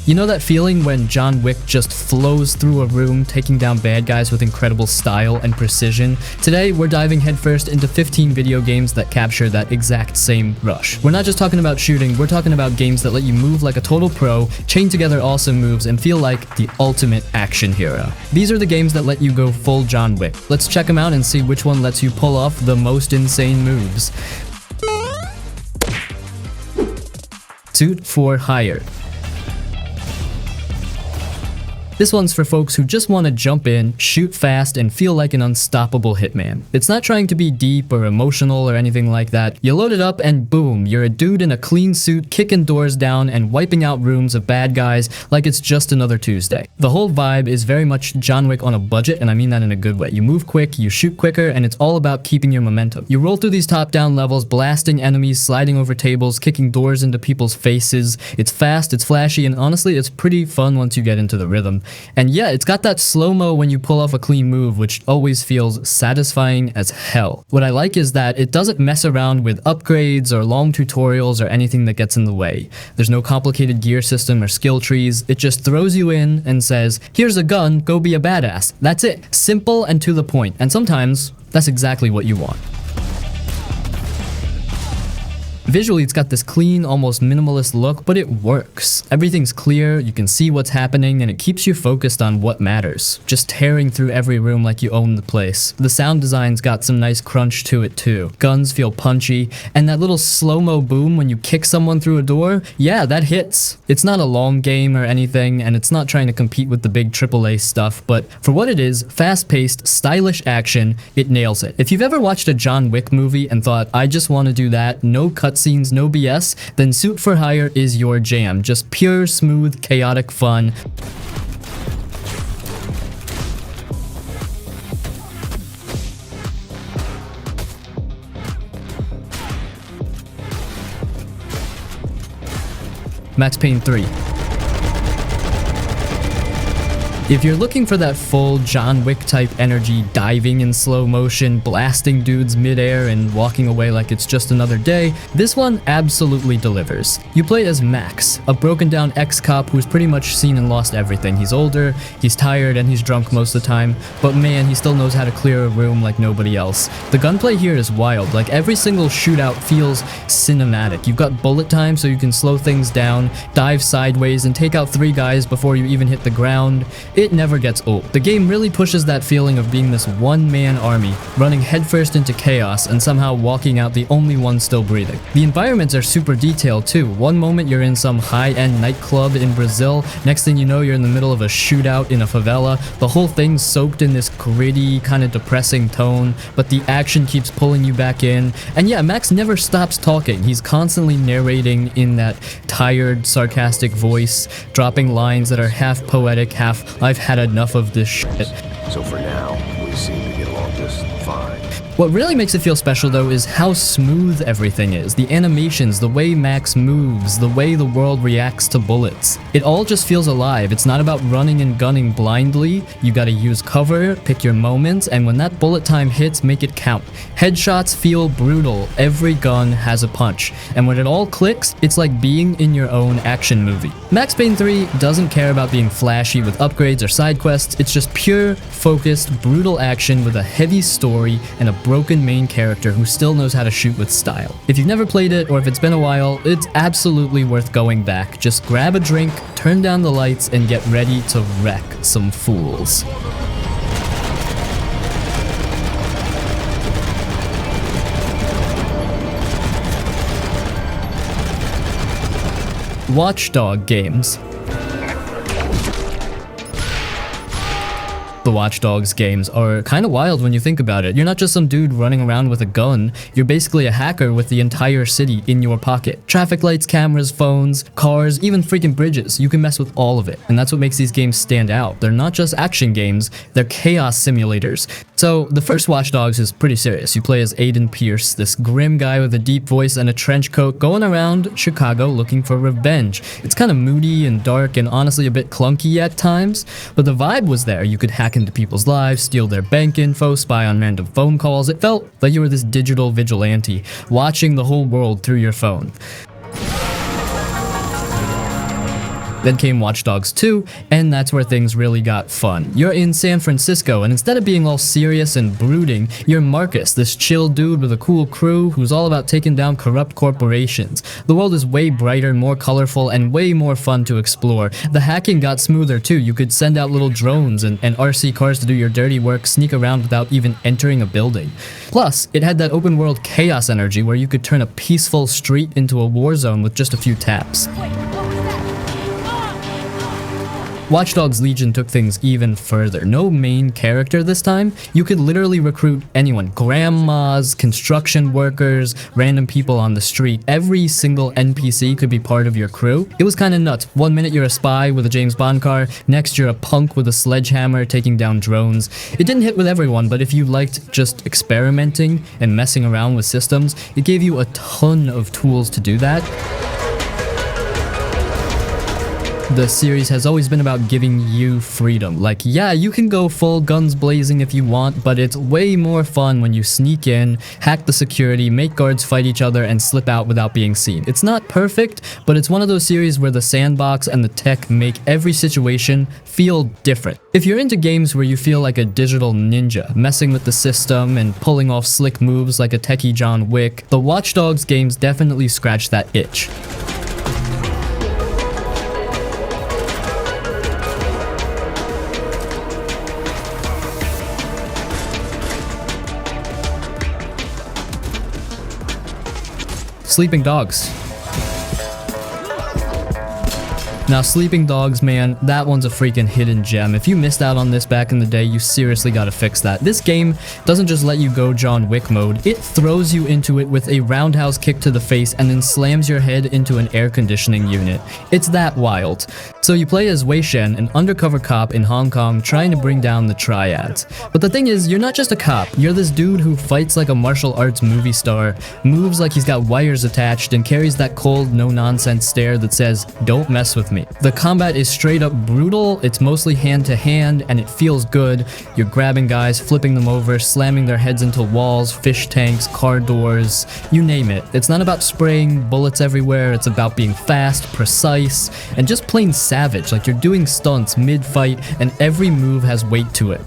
You know that feeling when John Wick just flows through a room, taking down bad guys with incredible style and precision? Today, we're diving headfirst into 15 video games that capture that exact same rush. We're not just talking about shooting, we're talking about games that let you move like a total pro, chain together awesome moves, and feel like the ultimate action hero. These are the games that let you go full John Wick. Let's check them out and see which one lets you pull off the most insane moves. Suit for Hire. This one's for folks who just want to jump in, shoot fast, and feel like an unstoppable hitman. It's not trying to be deep or emotional or anything like that. You load it up and boom, you're a dude in a clean suit kicking doors down and wiping out rooms of bad guys like it's just another Tuesday. The whole vibe is very much John Wick on a budget, and I mean that in a good way. You move quick, you shoot quicker, and it's all about keeping your momentum. You roll through these top-down levels, blasting enemies, sliding over tables, kicking doors into people's faces. It's fast, it's flashy, and honestly, it's pretty fun once you get into the rhythm. And yeah, it's got that slow-mo when you pull off a clean move, which always feels satisfying as hell. What I like is that it doesn't mess around with upgrades or long tutorials or anything that gets in the way. There's no complicated gear system or skill trees. It just throws you in and says, here's a gun, go be a badass. That's it. Simple and to the point. And sometimes, that's exactly what you want. Visually, it's got this clean, almost minimalist look, but it works. Everything's clear, you can see what's happening, and it keeps you focused on what matters. Just tearing through every room like you own the place. The sound design's got some nice crunch to it too. Guns feel punchy, and that little slow-mo boom when you kick someone through a door, yeah, that hits. It's not a long game or anything, and it's not trying to compete with the big AAA stuff, but for what it is, fast-paced, stylish action, it nails it. If you've ever watched a John Wick movie and thought, I just want to do that, no cutscenes, no BS, then Suit for Hire is your jam. Just pure, smooth, chaotic fun. Max Payne 3. If you're looking for that full John Wick type energy, diving in slow motion, blasting dudes midair and walking away like it's just another day, this one absolutely delivers. You play as Max, a broken down ex-cop who's pretty much seen and lost everything. He's older, he's tired, and he's drunk most of the time, but man, he still knows how to clear a room like nobody else. The gunplay here is wild, like every single shootout feels cinematic. You've got bullet time so you can slow things down, dive sideways, and take out 3 guys before you even hit the ground. It never gets old. The game really pushes that feeling of being this one-man army, running headfirst into chaos and somehow walking out the only one still breathing. The environments are super detailed too. One moment you're in some high-end nightclub in Brazil, next thing you know you're in the middle of a shootout in a favela. The whole thing's soaked in this gritty, kind of depressing tone, but the action keeps pulling you back in. And yeah, Max never stops talking. He's constantly narrating in that tired, sarcastic voice, dropping lines that are half poetic, half I've had enough of this shit. So for now, we seem to get along just fine. What really makes it feel special though is how smooth everything is. The animations, the way Max moves, the way the world reacts to bullets. It all just feels alive. It's not about running and gunning blindly. You gotta use cover, pick your moments, and when that bullet time hits, make it count. Headshots feel brutal. Every gun has a punch. And when it all clicks, it's like being in your own action movie. Max Payne 3 doesn't care about being flashy with upgrades or side quests. It's just pure, focused, brutal action with a heavy story and a broken main character who still knows how to shoot with style. If you've never played it or if it's been a while, it's absolutely worth going back. Just grab a drink, turn down the lights, and get ready to wreck some fools. Watchdog games. The Watch Dogs games are kind of wild when you think about it. You're not just some dude running around with a gun, you're basically a hacker with the entire city in your pocket. Traffic lights, cameras, phones, cars, even freaking bridges. You can mess with all of it. And that's what makes these games stand out. They're not just action games, they're chaos simulators. So the first Watch Dogs is pretty serious. You play as Aiden Pierce, this grim guy with a deep voice and a trench coat going around Chicago looking for revenge. It's kind of moody and dark and honestly a bit clunky at times, but the vibe was there. You could hack into people's lives, steal their bank info, spy on random phone calls. It felt like you were this digital vigilante, watching the whole world through your phone. Then came Watch Dogs 2, and that's where things really got fun. You're in San Francisco, and instead of being all serious and brooding, you're Marcus, this chill dude with a cool crew who's all about taking down corrupt corporations. The world is way brighter, more colorful, and way more fun to explore. The hacking got smoother too. You could send out little drones and RC cars to do your dirty work, sneak around without even entering a building. Plus, it had that open world chaos energy where you could turn a peaceful street into a war zone with just a few taps. Watch Dogs Legion took things even further. No main character this time. You could literally recruit anyone. Grandmas, construction workers, random people on the street. Every single NPC could be part of your crew. It was kinda nuts. One minute you're a spy with a James Bond car, next you're a punk with a sledgehammer taking down drones. It didn't hit with everyone, but if you liked just experimenting and messing around with systems, it gave you a ton of tools to do that. The series has always been about giving you freedom. Like, yeah, you can go full guns blazing if you want, but it's way more fun when you sneak in, hack the security, make guards fight each other, and slip out without being seen. It's not perfect, but it's one of those series where the sandbox and the tech make every situation feel different. If you're into games where you feel like a digital ninja, messing with the system and pulling off slick moves like a techie John Wick, the Watch Dogs games definitely scratch that itch. Sleeping Dogs. Now, Sleeping Dogs, man, that one's a freaking hidden gem. If you missed out on this back in the day, you seriously gotta fix that. This game doesn't just let you go John Wick mode, it throws you into it with a roundhouse kick to the face and then slams your head into an air conditioning unit. It's that wild. So you play as Wei Shen, an undercover cop in Hong Kong trying to bring down the triads. But the thing is, you're not just a cop, you're this dude who fights like a martial arts movie star, moves like he's got wires attached, and carries that cold, no-nonsense stare that says, "Don't mess with me." The combat is straight up brutal, it's mostly hand to hand, and it feels good. You're grabbing guys, flipping them over, slamming their heads into walls, fish tanks, car doors, you name it. It's not about spraying bullets everywhere, it's about being fast, precise, and just plain savage, like you're doing stunts mid-fight, and every move has weight to it.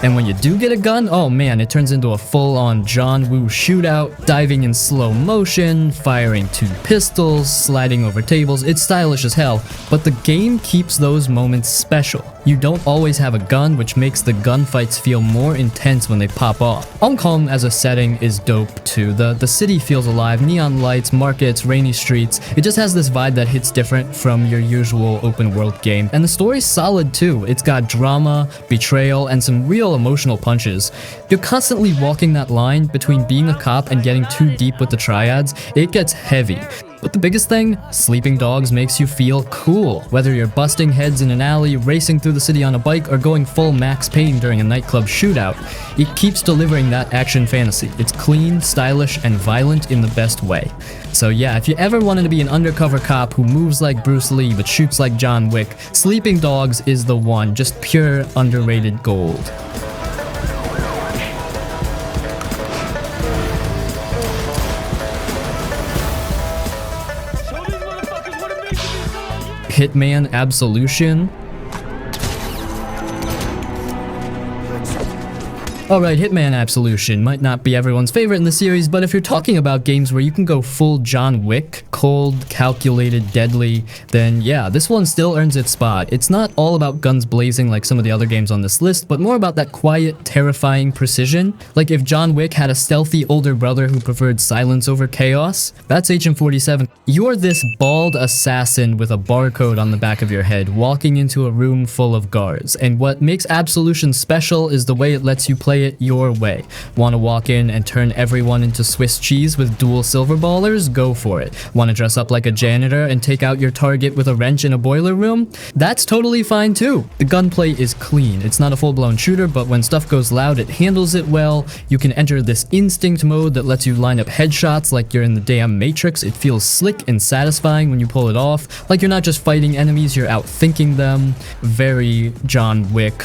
And when you do get a gun, oh man, it turns into a full-on John Woo shootout, diving in slow motion, firing 2 pistols, sliding over tables. It's stylish as hell, but the game keeps those moments special. You don't always have a gun, which makes the gunfights feel more intense when they pop off. Hong Kong as a setting is dope too. The city feels alive, neon lights, markets, rainy streets. It just has this vibe that hits different from your usual open world game. And the story's solid too. It's got drama, betrayal, and some real emotional punches. You're constantly walking that line between being a cop and getting too deep with the triads. It gets heavy. But the biggest thing, Sleeping Dogs makes you feel cool. Whether you're busting heads in an alley, racing through the city on a bike, or going full Max Payne during a nightclub shootout, it keeps delivering that action fantasy. It's clean, stylish, and violent in the best way. So yeah, if you ever wanted to be an undercover cop who moves like Bruce Lee but shoots like John Wick, Sleeping Dogs is the one, just pure underrated gold. Hitman Absolution. Alright, Hitman Absolution might not be everyone's favorite in the series, but if you're talking about games where you can go full John Wick, cold, calculated, deadly, then yeah, this one still earns its spot. It's not all about guns blazing like some of the other games on this list, but more about that quiet, terrifying precision. Like if John Wick had a stealthy older brother who preferred silence over chaos, that's Agent 47. You're this bald assassin with a barcode on the back of your head, walking into a room full of guards, and what makes Absolution special is the way it lets you play it your way. Want to walk in and turn everyone into Swiss cheese with dual silver ballers? Go for it. Want to dress up like a janitor and take out your target with a wrench in a boiler room? That's totally fine too. The gunplay is clean. It's not a full-blown shooter, but when stuff goes loud, it handles it well. You can enter this instinct mode that lets you line up headshots like you're in the damn Matrix. It feels slick and satisfying when you pull it off. Like you're not just fighting enemies, you're outthinking them. Very John Wick.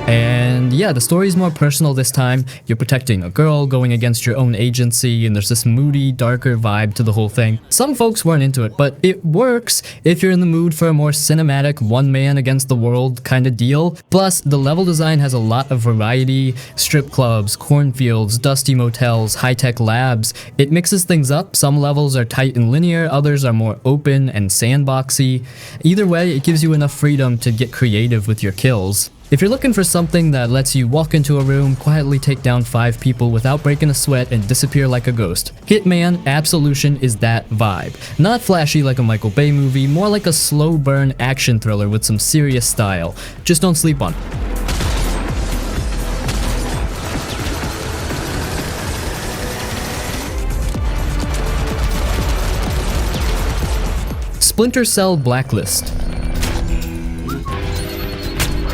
And yeah, the story's more personal this time. You're protecting a girl, going against your own agency, and there's this moody, darker vibe to the whole thing. Some folks weren't into it, but it works if you're in the mood for a more cinematic, one man against the world kind of deal. Plus, the level design has a lot of variety: strip clubs, cornfields, dusty motels, high-tech labs. It mixes things up. Some levels are tight and linear, others are more open and sandboxy. Either way, it gives you enough freedom to get creative with your kills. If you're looking for something that lets you walk into a room, quietly take down 5 people without breaking a sweat and disappear like a ghost, Hitman Absolution is that vibe. Not flashy like a Michael Bay movie, more like a slow burn action thriller with some serious style. Just don't sleep on it. Splinter Cell Blacklist.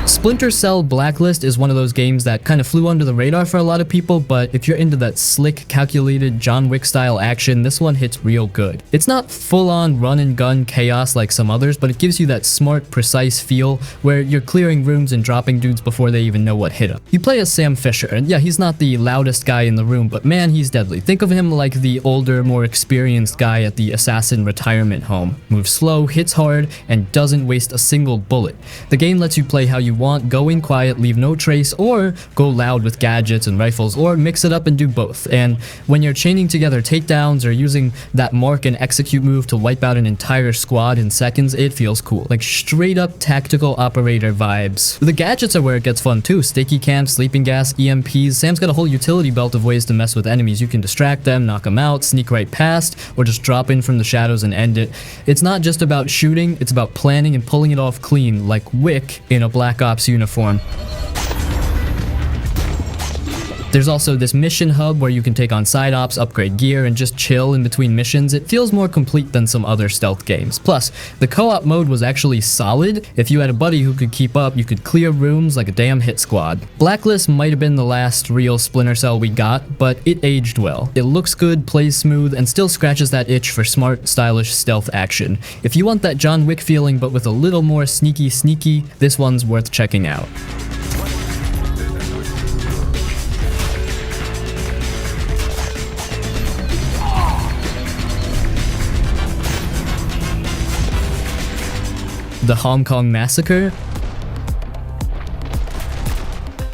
Splinter Cell Blacklist is one of those games that kind of flew under the radar for a lot of people, but if you're into that slick, calculated John Wick style action, this one hits real good. It's not full-on run and gun chaos like some others, but it gives you that smart, precise feel where you're clearing rooms and dropping dudes before they even know what hit them. You play as Sam Fisher, and yeah, he's not the loudest guy in the room, but man, he's deadly. Think of him like the older, more experienced guy at the assassin retirement home. Moves slow, hits hard, and doesn't waste a single bullet. The game lets you play how you want, go in quiet, leave no trace, or go loud with gadgets and rifles, or mix it up and do both. And when you're chaining together takedowns or using that mark and execute move to wipe out an entire squad in seconds, it feels cool. Like straight up tactical operator vibes. The gadgets are where it gets fun too. Sticky cams, sleeping gas, EMPs. Sam's got a whole utility belt of ways to mess with enemies. You can distract them, knock them out, sneak right past, or just drop in from the shadows and end it. It's not just about shooting, it's about planning and pulling it off clean, like Wick in a Black Ops uniform. There's also this mission hub where you can take on side ops, upgrade gear, and just chill in between missions. It feels more complete than some other stealth games. Plus, the co-op mode was actually solid. If you had a buddy who could keep up, you could clear rooms like a damn hit squad. Blacklist might have been the last real Splinter Cell we got, but it aged well. It looks good, plays smooth, and still scratches that itch for smart, stylish stealth action. If you want that John Wick feeling but with a little more sneaky, this one's worth checking out. The Hong Kong Massacre.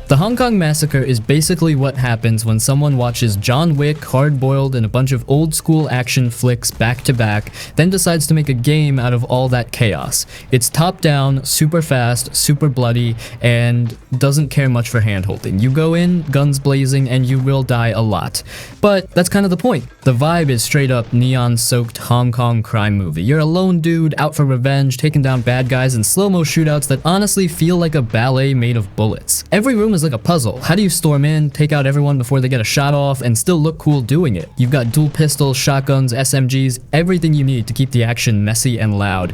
The Hong Kong Massacre is basically what happens when someone watches John Wick, Hard Boiled, and a bunch of old school action flicks back to back, then decides to make a game out of all that chaos. It's top down, super fast, super bloody, and doesn't care much for handholding. You go in, guns blazing, and you will die a lot. But that's kind of the point. The vibe is straight up neon-soaked Hong Kong crime movie. You're a lone dude out for revenge, taking down bad guys in slow-mo shootouts that honestly feel like a ballet made of bullets. Every room is like a puzzle. How do you storm in, take out everyone before they get a shot off, and still look cool doing it? You've got dual pistols, shotguns, SMGs, everything you need to keep the action messy and loud.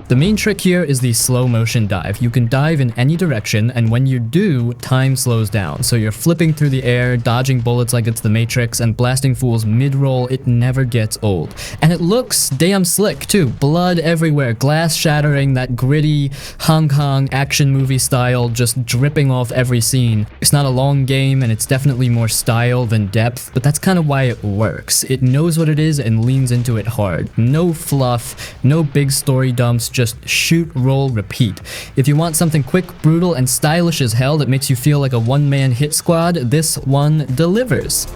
The main trick here is the slow motion dive. You can dive in any direction, and when you do, time slows down. So you're flipping through the air, dodging bullets like it's the Matrix, and blasting fools mid-roll. It never gets old. And it looks damn slick too. Blood everywhere, glass shattering, that gritty Hong Kong action movie style just dripping off every scene. It's not a long game, and it's definitely more style than depth, but that's kind of why it works. It knows what it is and leans into it hard. No fluff, no big story dumps, just shoot, roll, repeat. If you want something quick, brutal, and stylish as hell that makes you feel like a one-man hit squad, this one delivers.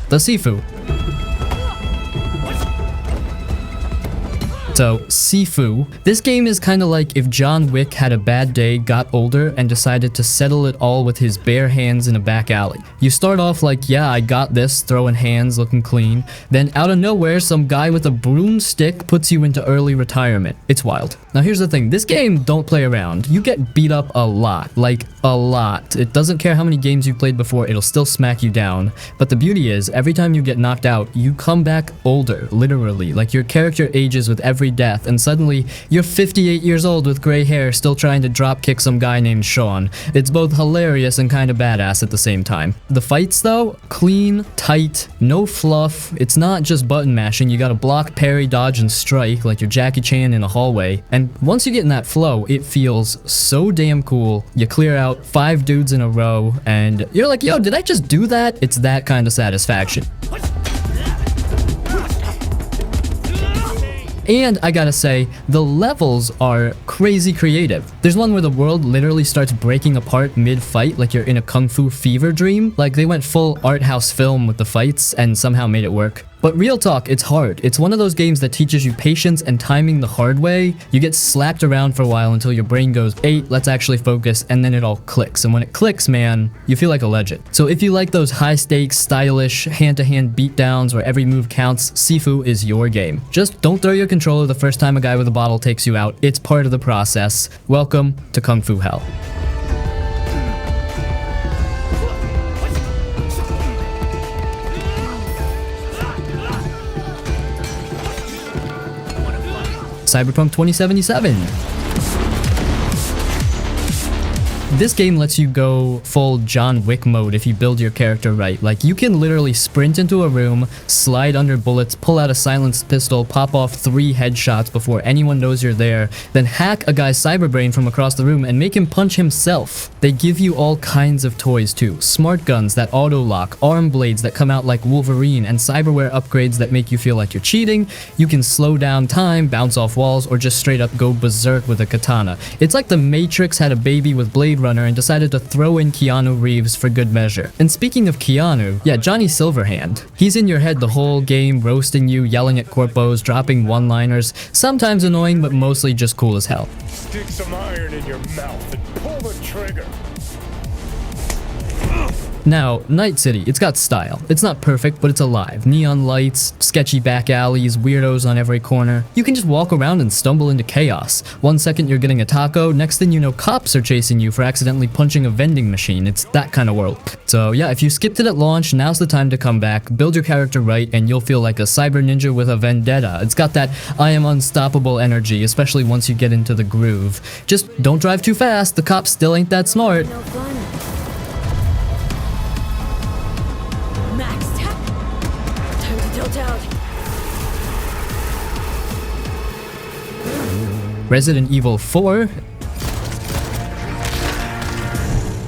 The Sifu. So, Sifu. This game is kind of like if John Wick had a bad day, got older, and decided to settle it all with his bare hands in a back alley. You start off like, yeah, I got this, throwing hands, looking clean. Then out of nowhere, some guy with a broomstick puts you into early retirement. It's wild. Now here's the thing, this game don't play around. You get beat up a lot, like A lot. It doesn't care how many games you played before, it'll still smack you down. But the beauty is, every time you get knocked out, you come back older, literally. Like your character ages with every death, and suddenly you're 58 years old with gray hair still trying to drop kick some guy named Sean. It's both hilarious and kind of badass at the same time. The fights though, clean, tight, no fluff. It's not just button mashing, you gotta block, parry, dodge, and strike like you're Jackie Chan in a hallway. And once you get in that flow, it feels so damn cool. You clear out 5 dudes in a row, and you're like, yo, did I just do that? It's that kind of satisfaction. And I gotta say, the levels are crazy creative. There's one where the world literally starts breaking apart mid-fight like you're in a kung fu fever dream. Like they went full art house film with the fights and somehow made it work. But real talk, it's hard. It's one of those games that teaches you patience and timing the hard way. You get slapped around for a while until your brain goes, hey, let's actually focus, and then it all clicks. And when it clicks, man, you feel like a legend. So if you like those high-stakes, stylish, hand-to-hand beatdowns where every move counts, Sifu is your game. Just don't throw your controller the first time a guy with a bottle takes you out. It's part of the process. Welcome to Kung Fu Hell. Cyberpunk 2077. This game lets you go full John Wick mode if you build your character right. Like, you can literally sprint into a room, slide under bullets, pull out a silenced pistol, pop off 3 headshots before anyone knows you're there, then hack a guy's cyberbrain from across the room and make him punch himself. They give you all kinds of toys too. Smart guns that auto-lock, arm blades that come out like Wolverine, and cyberware upgrades that make you feel like you're cheating. You can slow down time, bounce off walls, or just straight up go berserk with a katana. It's like the Matrix had a baby with Blade Runner and decided to throw in Keanu Reeves for good measure. And speaking of Keanu, yeah, Johnny Silverhand. He's in your head the whole game, roasting you, yelling at corpos, dropping one-liners, sometimes annoying but mostly just cool as hell. Stick some iron in your mouth and pull the trigger. Now, Night City, it's got style. It's not perfect, but it's alive. Neon lights, sketchy back alleys, weirdos on every corner. You can just walk around and stumble into chaos. One second you're getting a taco, next thing you know cops are chasing you for accidentally punching a vending machine. It's that kind of world. So yeah, if you skipped it at launch, now's the time to come back, build your character right, and you'll feel like a cyber ninja with a vendetta. It's got that I am unstoppable energy, especially once you get into the groove. Just don't drive too fast, the cops still ain't that smart. No fun. Max tech. Time to tilt out. Resident Evil 4.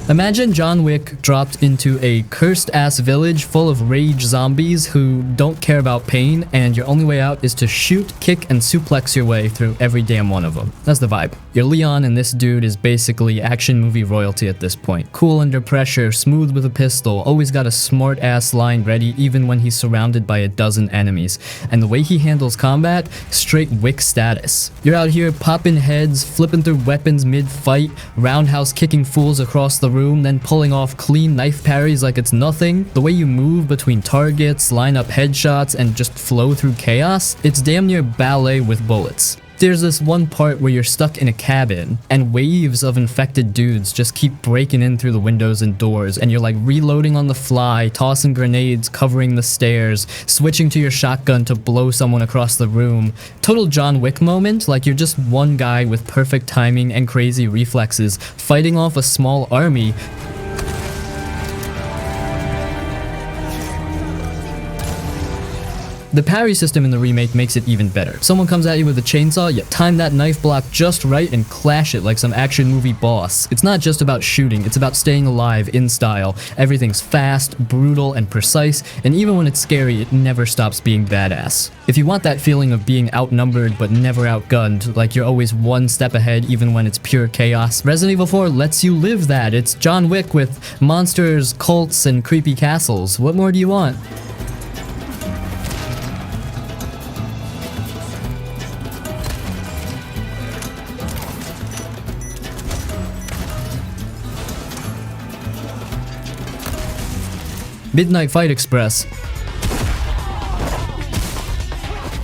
Imagine John Wick dropped into a cursed-ass village full of rage zombies who don't care about pain, and your only way out is to shoot, kick, and suplex your way through every damn one of them. That's the vibe. Your Leon and this dude is basically action movie royalty at this point. Cool under pressure, smooth with a pistol, always got a smart-ass line ready even when he's surrounded by a dozen enemies. And the way he handles combat, straight Wick status. You're out here popping heads, flipping through weapons mid-fight, roundhouse kicking fools across the room, then pulling off clean knife parries like it's nothing. The way you move between targets, line up headshots, and just flow through chaos, it's damn near ballet with bullets. There's this one part where you're stuck in a cabin and waves of infected dudes just keep breaking in through the windows and doors, and you're like reloading on the fly, tossing grenades, covering the stairs, switching to your shotgun to blow someone across the room. Total John Wick moment, like you're just one guy with perfect timing and crazy reflexes fighting off a small army. The parry system in the remake makes it even better. Someone comes at you with a chainsaw, you time that knife block just right and clash it like some action movie boss. It's not just about shooting, it's about staying alive in style. Everything's fast, brutal, and precise, and even when it's scary, it never stops being badass. If you want that feeling of being outnumbered but never outgunned, like you're always one step ahead even when it's pure chaos, Resident Evil 4 lets you live that. It's John Wick with monsters, cults, and creepy castles. What more do you want? Midnight Fight Express.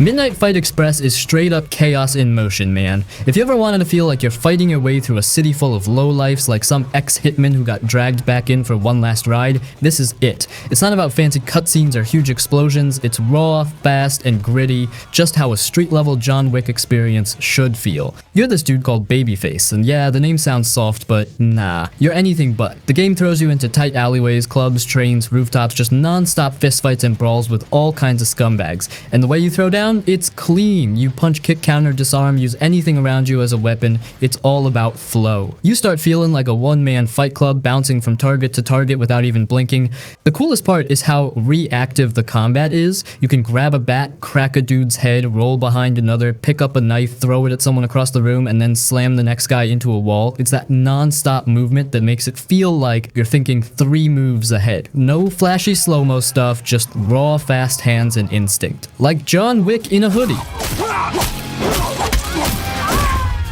Midnight Fight Express is straight up chaos in motion, man. If you ever wanted to feel like you're fighting your way through a city full of lowlifes like some ex-hitman who got dragged back in for one last ride, this is it. It's not about fancy cutscenes or huge explosions, it's raw, fast, and gritty, just how a street-level John Wick experience should feel. You're this dude called Babyface, and yeah, the name sounds soft, but nah, you're anything but. The game throws you into tight alleyways, clubs, trains, rooftops, just non-stop fistfights and brawls with all kinds of scumbags. And the way you throw down, it's clean. You punch, kick, counter, disarm, use anything around you as a weapon. It's all about flow. You start feeling like a one-man fight club bouncing from target to target without even blinking. The coolest part is how reactive the combat is. You can grab a bat, crack a dude's head, roll behind another, pick up a knife, throw it at someone across the room, and then slam the next guy into a wall. It's that non-stop movement that makes it feel like you're thinking 3 moves ahead. No flashy slow-mo stuff, just raw, fast hands and instinct. Like John Wick in a hoodie.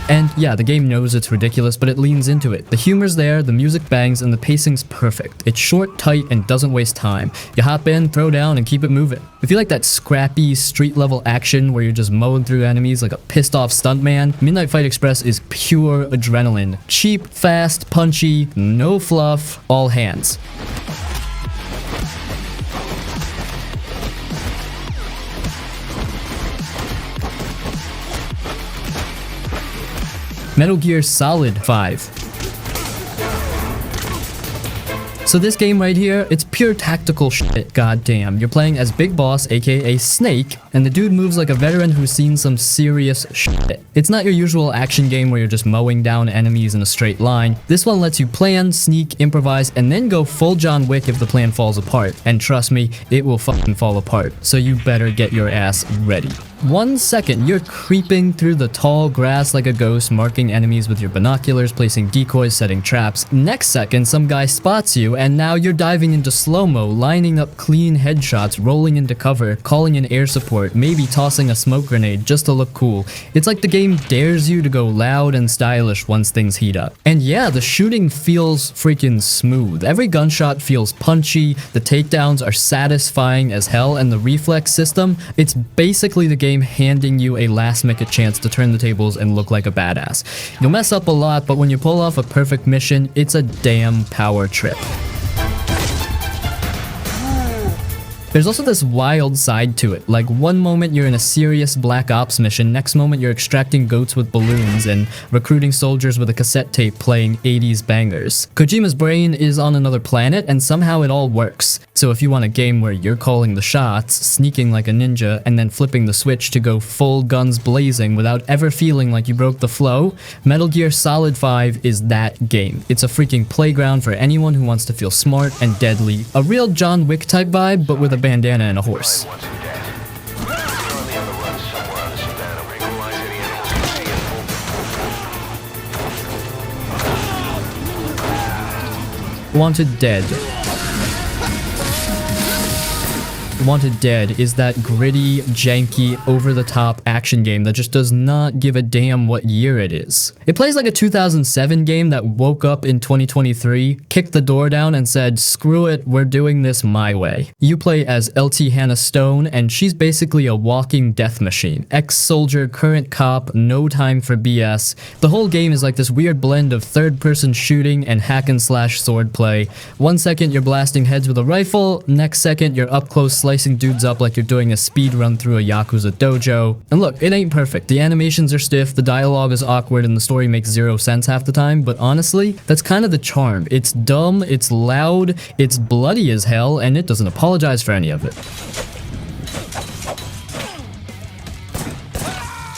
And yeah, the game knows it's ridiculous, but it leans into it. The humor's there, the music bangs, and the pacing's perfect. It's short, tight, and doesn't waste time. You hop in, throw down, and keep it moving. If you like that scrappy, street-level action where you're just mowing through enemies like a pissed-off stuntman, Midnight Fight Express is pure adrenaline. Cheap, fast, punchy, no fluff, all hands. Metal Gear Solid 5. So this game right here, it's pure tactical shit, goddamn. You're playing as Big Boss, aka Snake, and the dude moves like a veteran who's seen some serious shit. It's not your usual action game where you're just mowing down enemies in a straight line. This one lets you plan, sneak, improvise, and then go full John Wick if the plan falls apart. And trust me, it will fucking fall apart. So you better get your ass ready. 1 second, you're creeping through the tall grass like a ghost, marking enemies with your binoculars, placing decoys, setting traps. Next second, some guy spots you, and now you're diving into slow-mo, lining up clean headshots, rolling into cover, calling in air support, maybe tossing a smoke grenade just to look cool. It's like the game dares you to go loud and stylish once things heat up. And yeah, the shooting feels freaking smooth. Every gunshot feels punchy, the takedowns are satisfying as hell, and the reflex system, it's basically the game handing you a last-minute chance to turn the tables and look like a badass. You'll mess up a lot, but when you pull off a perfect mission, it's a damn power trip. There's also this wild side to it, like one moment you're in a serious Black Ops mission, next moment you're extracting goats with balloons and recruiting soldiers with a cassette tape playing 80s bangers. Kojima's brain is on another planet and somehow it all works. So if you want a game where you're calling the shots, sneaking like a ninja, and then flipping the switch to go full guns blazing without ever feeling like you broke the flow, Metal Gear Solid 5 is that game. It's a freaking playground for anyone who wants to feel smart and deadly. A real John Wick type vibe, but with a bandana and a horse. Wanted Dead. Wanted Dead is that gritty, janky, over-the-top action game that just does not give a damn what year it is. It plays like a 2007 game that woke up in 2023, kicked the door down and said, screw it, we're doing this my way. You play as LT Hannah Stone, and she's basically a walking death machine. Ex-soldier, current cop, no time for BS. The whole game is like this weird blend of third-person shooting and hack-and-slash swordplay. 1 second you're blasting heads with a rifle, next second you're up close slicing dudes up like you're doing a speed run through a Yakuza dojo. And look, it ain't perfect. The animations are stiff, the dialogue is awkward, and the story makes zero sense half the time, but honestly, that's kind of the charm. It's dumb, it's loud, it's bloody as hell, and it doesn't apologize for any of it.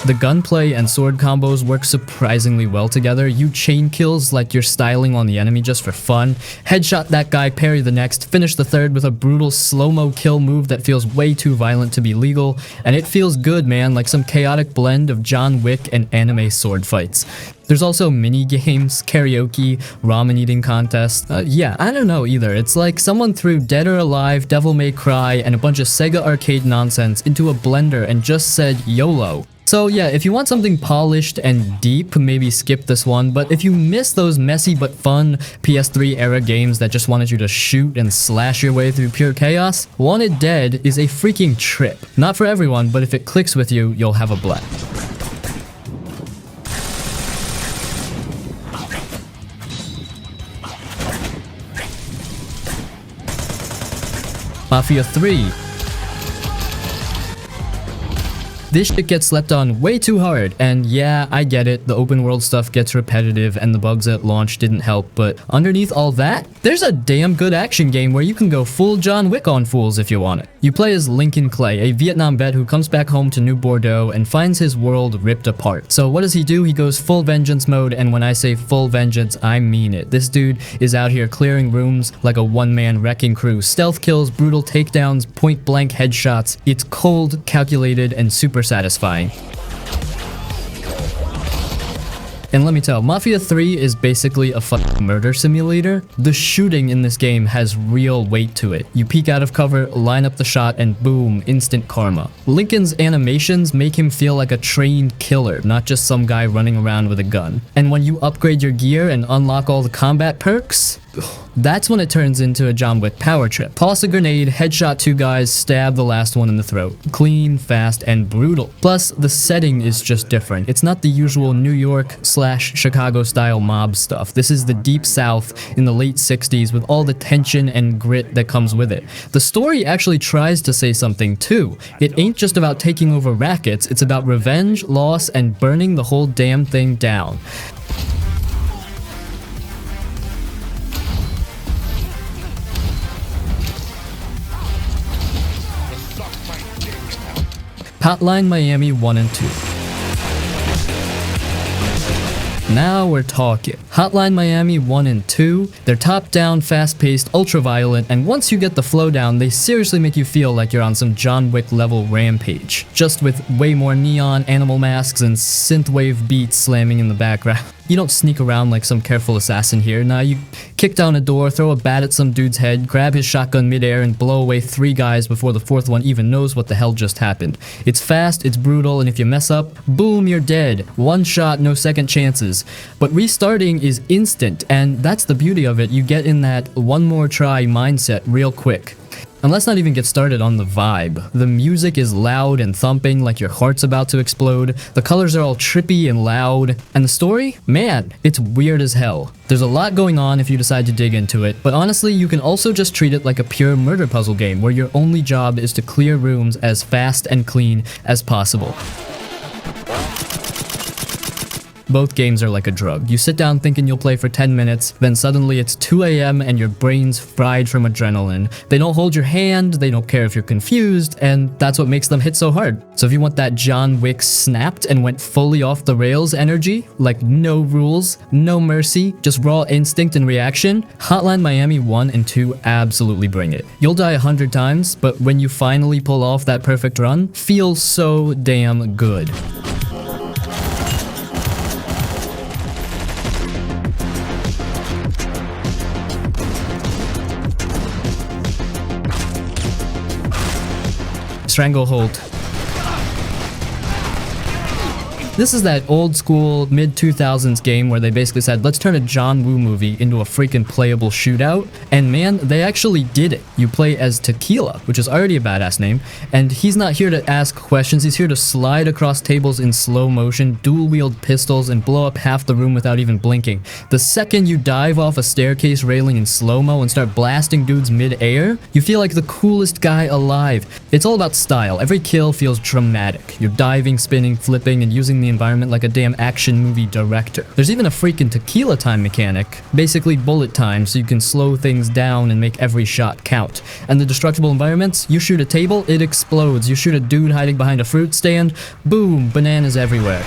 The gunplay and sword combos work surprisingly well together. You chain kills like you're styling on the enemy just for fun. Headshot that guy, parry the next, finish the third with a brutal slow-mo kill move that feels way too violent to be legal. And it feels good, man, like some chaotic blend of John Wick and anime sword fights. There's also mini-games, karaoke, ramen eating contests. Yeah, I don't know either. It's like someone threw Dead or Alive, Devil May Cry, and a bunch of Sega arcade nonsense into a blender and just said YOLO. So yeah, if you want something polished and deep, maybe skip this one, but if you miss those messy but fun PS3 era games that just wanted you to shoot and slash your way through pure chaos, Wanted Dead is a freaking trip. Not for everyone, but if it clicks with you, you'll have a blast. Mafia 3. This shit gets slept on way too hard, and yeah, I get it, the open world stuff gets repetitive and the bugs at launch didn't help, but underneath all that, there's a damn good action game where you can go full John Wick on fools if you want it. You play as Lincoln Clay, a Vietnam vet who comes back home to New Bordeaux and finds his world ripped apart. So what does he do? He goes full vengeance mode, and when I say full vengeance, I mean it. This dude is out here clearing rooms like a one-man wrecking crew. Stealth kills, brutal takedowns, point-blank headshots. It's cold, calculated, and super satisfying. And let me tell, Mafia 3 is basically a fucking murder simulator. The shooting in this game has real weight to it. You peek out of cover, line up the shot, and boom, instant karma. Lincoln's animations make him feel like a trained killer, not just some guy running around with a gun. And when you upgrade your gear and unlock all the combat perks, that's when it turns into a John Wick power trip. Toss a grenade, headshot 2 guys, stab the last one in the throat. Clean, fast, and brutal. Plus, the setting is just different. It's not the usual New York/Chicago style mob stuff. This is the deep south in the late 60s with all the tension and grit that comes with it. The story actually tries to say something too. It ain't just about taking over rackets, it's about revenge, loss, and burning the whole damn thing down. Hotline Miami 1 and 2. Now we're talking. Hotline Miami 1 and 2, they're top-down, fast-paced, ultra-violent, and once you get the flow down, they seriously make you feel like you're on some John Wick level rampage. Just with way more neon, animal masks, and synthwave beats slamming in the background. You don't sneak around like some careful assassin here. Nah, you kick down a door, throw a bat at some dude's head, grab his shotgun midair, and blow away 3 guys before the 4th one even knows what the hell just happened. It's fast, it's brutal, and if you mess up, boom, you're dead. One shot, no second chances. But restarting is instant, and that's the beauty of it. You get in that one more try mindset real quick. And let's not even get started on the vibe. The music is loud and thumping like your heart's about to explode. The colors are all trippy and loud. And the story? Man, it's weird as hell. There's a lot going on if you decide to dig into it, but honestly, you can also just treat it like a pure murder puzzle game where your only job is to clear rooms as fast and clean as possible. Both games are like a drug. You sit down thinking you'll play for 10 minutes, then suddenly it's 2 AM and your brain's fried from adrenaline. They don't hold your hand, they don't care if you're confused, and that's what makes them hit so hard. So if you want that John Wick snapped and went fully off the rails energy, like no rules, no mercy, just raw instinct and reaction, Hotline Miami 1 and 2 absolutely bring it. You'll die 100 times, but when you finally pull off that perfect run, feels so damn good. Stranglehold. This is that old school mid-2000s game where they basically said, let's turn a John Woo movie into a freaking playable shootout. And man, they actually did it. You play as Tequila, which is already a badass name, and he's not here to ask questions, he's here to slide across tables in slow motion, dual-wield pistols, and blow up half the room without even blinking. The second you dive off a staircase railing in slow-mo and start blasting dudes mid-air, you feel like the coolest guy alive. It's all about style. Every kill feels dramatic. You're diving, spinning, flipping, and using the environment like a damn action movie director. There's even a freaking tequila time mechanic, basically bullet time, so you can slow things down and make every shot count. And the destructible environments, you shoot a table, it explodes. You shoot a dude hiding behind a fruit stand, boom, bananas everywhere.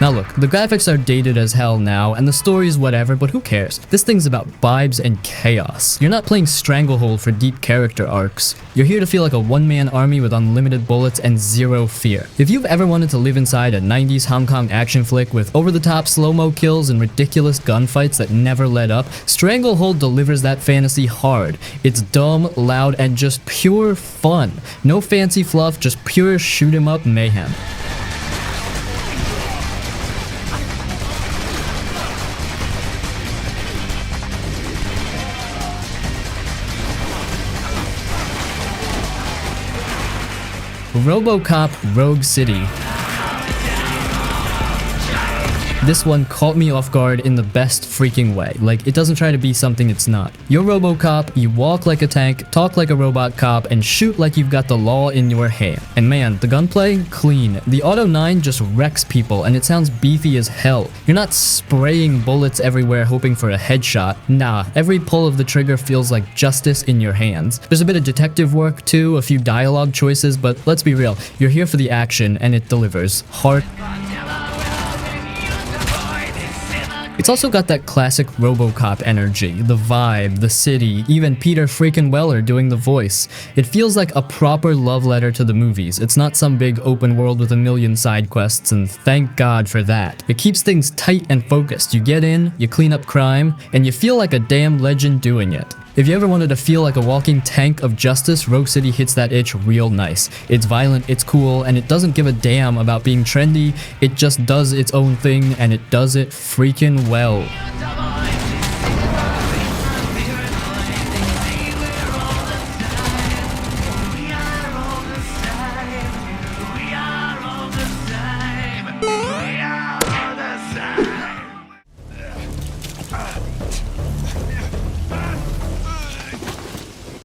Now look, the graphics are dated as hell now, and the story's whatever, but who cares? This thing's about vibes and chaos. You're not playing Stranglehold for deep character arcs. You're here to feel like a one-man army with unlimited bullets and zero fear. If you've ever wanted to live inside a 90s Hong Kong action flick with over-the-top slow-mo kills and ridiculous gunfights that never let up, Stranglehold delivers that fantasy hard. It's dumb, loud, and just pure fun. No fancy fluff, just pure shoot-'em-up mayhem. RoboCop Rogue City. This one caught me off guard in the best freaking way. Like, it doesn't try to be something it's not. You're RoboCop, you walk like a tank, talk like a robot cop, and shoot like you've got the law in your hand. And man, the gunplay? Clean. The Auto 9 just wrecks people, and it sounds beefy as hell. You're not spraying bullets everywhere hoping for a headshot. Nah, every pull of the trigger feels like justice in your hands. There's a bit of detective work too, a few dialogue choices, but let's be real, you're here for the action, and it delivers. Heart. It's also got that classic RoboCop energy, the vibe, the city, even Peter freaking Weller doing the voice. It feels like a proper love letter to the movies. It's not some big open world with a million side quests, and thank God for that. It keeps things tight and focused. You get in, you clean up crime, and you feel like a damn legend doing it. If you ever wanted to feel like a walking tank of justice, Rogue City hits that itch real nice. It's violent, it's cool, and it doesn't give a damn about being trendy. It just does its own thing, and it does it freaking well.